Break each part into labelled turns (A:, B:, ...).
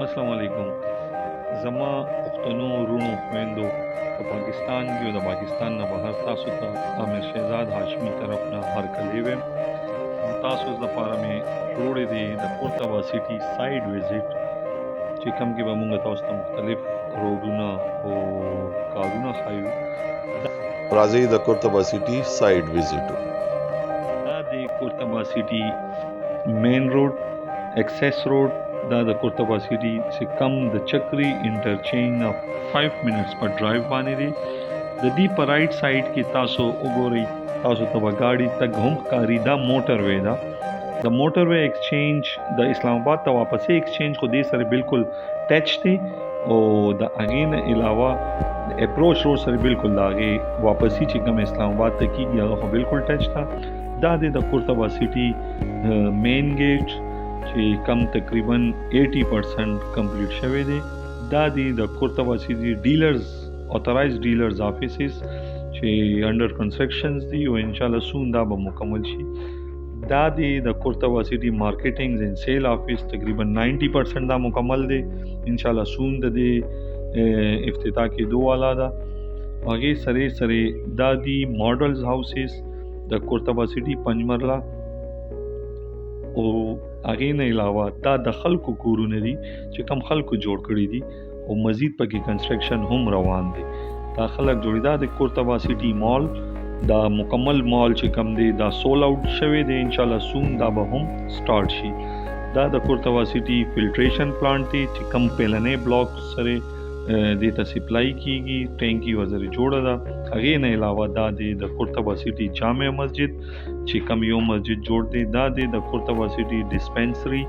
A: السلام علیکم. زما پښتنو رونو خويندو په پاکستان کې او د پاکستان نه بهر تاسو ته عامر شهزاد هاشمي طرف نه هرکلی ویم. تاسو لپاره مې جوړې دي د قرطبہ سټي سایډ وزټ چې کوم کې به موږ تاسو ته مختلف روډونه او کارونه ښایو.
B: راځي د قرطبہ سټي سایډ وزټ.
A: دا د قرطبہ سټي مین روډ ایکسس روډ دا د قرطبہ سټي چې کم د چکري انټرچینج نه 5 منټس پر ډرایو باندې دی. د دې په رائټ سایډ کې تاسو وګورئ، تاسو ته به ګاډي تک هم کاری دا موټر وے دا. د موټر وے ایکسچینج د اسلام آباد ته واپسې ایکسچینج خو دې سره بالکل ټچ دی او د هغې نه علاوه اپروچ روډ سره بالکل د هغې واپسي چې کوم اسلام آباد ته کېږي هغه خو بالکل ټچ ده. دا دی د قرطبہ سټي مین ګیټ چې کم تقریبا 80% کمپلیټ شوی دی. دا دی د قرطبہ سټي ډیلرز authrized ډیلرز آفیسز چې انډر کنسټرکشنز دي او ان شاء الله سون دا به مکمل شي. دا دی د قرطبہ سټي مارکیټینګ اینڈ سیل آفیس تقریبا 90% دا مکمل دی. ان شاء الله سون د دې افتتاح کېدو والا ده. هغې سره دا دی ماډلز هاوسز د قرطبہ سټي 5 مرله او هغې نه علاوه دا د خلکو کورونه دي چې کم خلکو جوړ کړي دي او مزید پکې کنسټرکشن هم روان دی. دا خلک جوړي. دا د قرطبہ سټي مال دا مکمل مال چې کم دی دا سول آؤٹ شوی دی. ان شاء الله سون دا به هم سٹارټ شي. دا د قرطبہ سټي فلټریشن پلانټ دی چې کم پهلنې بلاک سره دې ته سپلای کیږي. ټینکی وزره جوړه ده. هغې نه علاوه دا دی د قرطبہ سټي جامع مسجد چې کم یو مسجد جوړ دی. دا دی د قرطبہ سټي ډسپنسري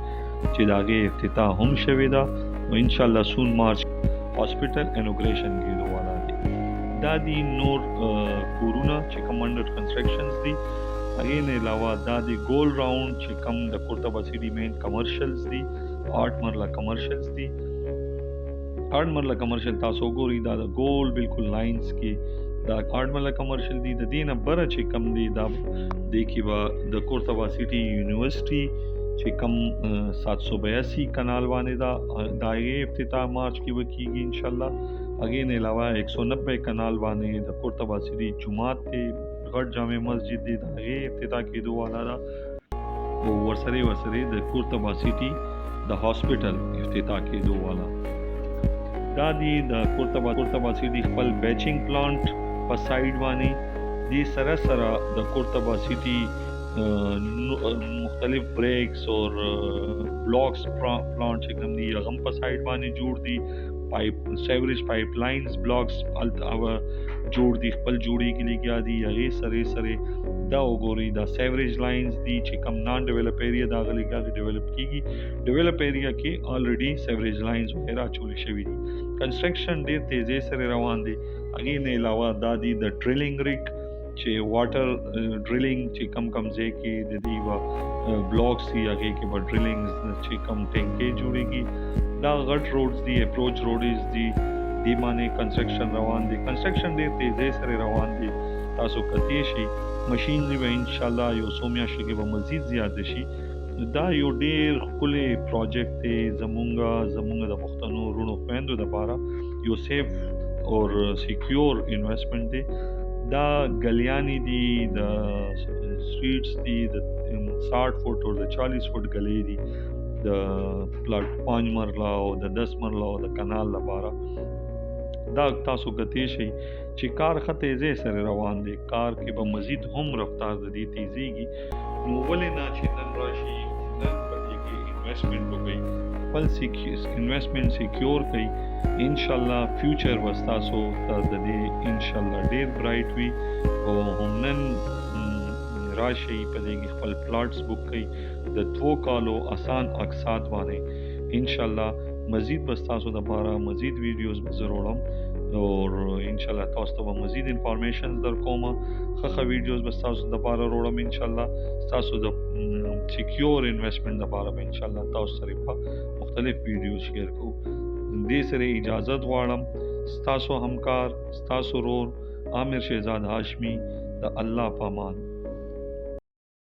A: چې د هغې افتتاح هم شوې ده او ان شاء الله سون مارچ هاسپټل انوګریشن کېدو والا دی. دا دی نور کورونه چې کم انډر کنسټرکشنز دي. هغې نه علاوه دا دی ګول راوند چې کم د قرطبہ سټي مین کمرشلز دي. 8 مرله کمرشلز دي. 8 مرله کمرشل تاسو وګورئ. دا د ګول بالکل لاینز کې دا 8 مرله کمرشل دي. د دې نه بره چې کم دی دا دی کې به د قرطبہ سټي یونیورسټي چې کم 782 کنال باندې دا هغې افتتاح مارچ کې به کېږي ان شاء الله. هغې نه علاوه 190 کنال باندې د قرطبہ سټي جومات دی، غټ جامع مسجد دی، د هغې افتتاح کېدو والا ده او ورسره د قرطبہ سټي د هاسپټل افتتاح کېدو والا. دا دی د قرطبہ سټي خپل بیچینګ پلانټ په سایډ باندې دی. سره د قرطبہ سټي مختلف بریکس اور بلاکس پلانٹ چې کوم دي هغه په سایډ باندې جوړ دي. سیوریج پایپ لاینز بلاکس جوړ دي، خپل جوړېږي لګیا دي. هغې سره دا وګورئ دا سیوریج لاینز دي چې کم نان ډیولپ ایریا دا هغه لګیا ډیولپ کېږي. ډیولپ ایریا کې آلریډي سیوریج لاینز وغیره اچولې شوي دي. کنسټرکشن ډېر تیزۍ سره روان دی. هغې نه علاوه دا دی د ډرلینګ ریګ چې واټر ډرلینګ چې کم ځای کې د دې بلاکس دي هغې کې به ډرلینګ چې کم ټینکۍ جوړېږي. دا غټ روډز دي، اپروچ روډز دي، دې باندې کنسټرکشن روان دی. کنسټرکشن ډېر تیزۍ سره روان دی. تاسو کتی شي مشینري به انشاءالله یو څو میاشتو کې به مزید زیاته شي. دا یو ډېر ښکلی پروجیکټ دی زمونږ د پښتنو رونو خویندو دپاره. یو سیف اور سیکیور انویسټمنټ دی. دا گلیانې دي، د سټریټس دي، د 60 فٹ اور د 40 فٹ گلې دي د پلاټ 5 مرله او د 10 مرله او د کنال لپاره. دا تاسو کتی شئ چې کار ښه تیزۍ سره روان دی. کار کې به مزید هم رفتار د دې تیزېږي. نو ولې نه چې نن راشي، نن په دې کې انویسټمنټ وکړئ، خپل انویسټمنټ سیکیور کړئ. انشاءالله فیوچر به ستاسو ته د دې انشاءالله ډېر برایټ وي. او هم نن راشئ په دې کې خپل پلاټس بک کړئ د 2 کالو آسان اقساط باندې. انشاءالله مزید به ستاسو دپاره مزید ویډیوز به زه راوړم اور انشاءالله تاسو ته به مزید انفارمیشنز در کوم. ښه ویډیوز به ستاسو دپاره راوړم انشاءالله. ستاسو د سیکیور انویسټمنټ دپاره به انشاءالله تاسو سره به مختلف ویډیوز شیر کوو. دې سره اجازت غواړم. ستاسو همکار، ستاسو رور عامر شهزاد هاشمي. د الله په امان.